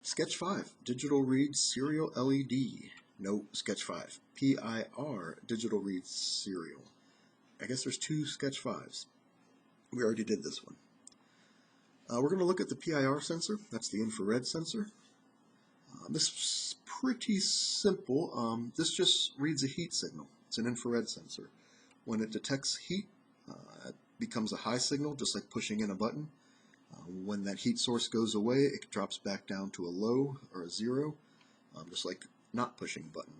Sketch 5, Digital Read Serial LED. No, Sketch 5, PIR, Digital Read Serial. I guess there's two Sketch 5s. We already did this one. We're going to look at the PIR sensor. That's the infrared sensor. This is pretty simple. This just reads a heat signal. It's an infrared sensor. When it detects heat, it becomes a high signal, just like pushing in a button. When that heat source goes away, it drops back down to a low or a zero, just like not pushing a button.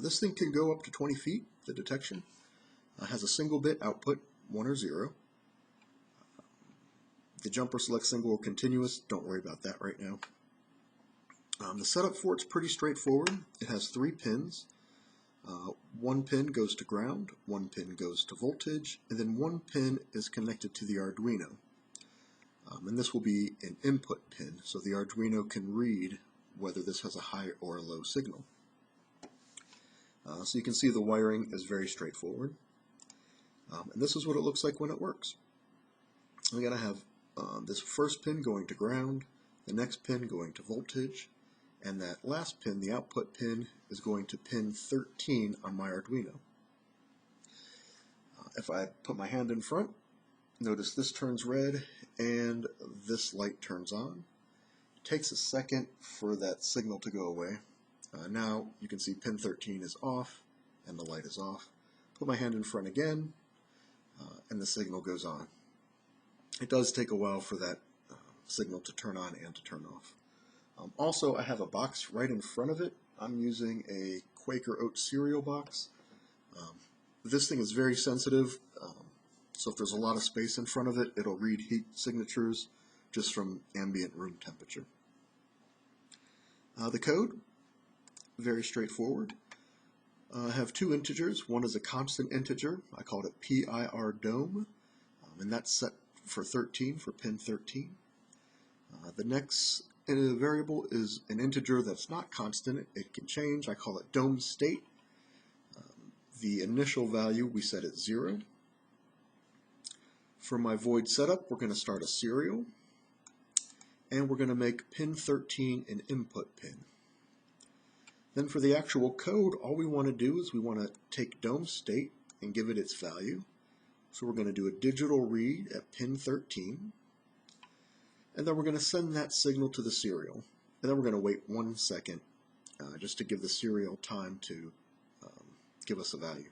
This thing can go up to 20 feet, the detection. Has a single bit output, 1 or 0. The jumper select single or continuous, don't worry about that right now. The setup for it's pretty straightforward. It has 3 pins. 1 pin goes to ground, 1 pin goes to voltage, and then 1 pin is connected to the Arduino. And this will be an input pin, so the Arduino can read whether this has a high or a low signal. So you can see the wiring is very straightforward. And this is what it looks like when it works. We're going to have this first pin going to ground, the next pin going to voltage, and that last pin, the output pin, is going to pin 13 on my Arduino. If I put my hand in front, notice this turns red and this light turns on. It takes a second for that signal to go away. Now you can see pin 13 is off and the light is off. Put my hand in front again and the signal goes on. It does take a while for that signal to turn on and to turn off. Also, I have a box right in front of it. I'm using a Quaker Oat cereal box. This thing is very sensitive, so if there's a lot of space in front of it, it'll read heat signatures just from ambient room temperature. The code, very straightforward. I have 2 integers. One is a constant integer. I called it PIR dome, and that's set for 13, for pin 13. The next variable is an integer that's not constant. It can change. I call it dome state. The initial value we set at 0. For my void setup, we're going to start a serial, and we're going to make pin 13 an input pin. Then for the actual code, all we want to do is we want to take dome state and give it its value. So we're going to do a digital read at pin 13, and then we're going to send that signal to the serial, and then we're going to wait 1 second just to give the serial time to give us a value.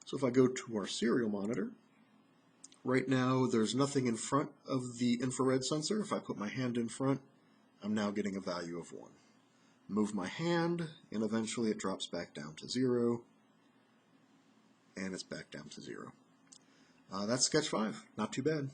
So if I go to our serial monitor, right now there's nothing in front of the infrared sensor. If I put my hand in front, I'm now getting a value of 1. Move my hand, and eventually it drops back down to 0, and it's back down to 0. That's Sketch 5. Not too bad.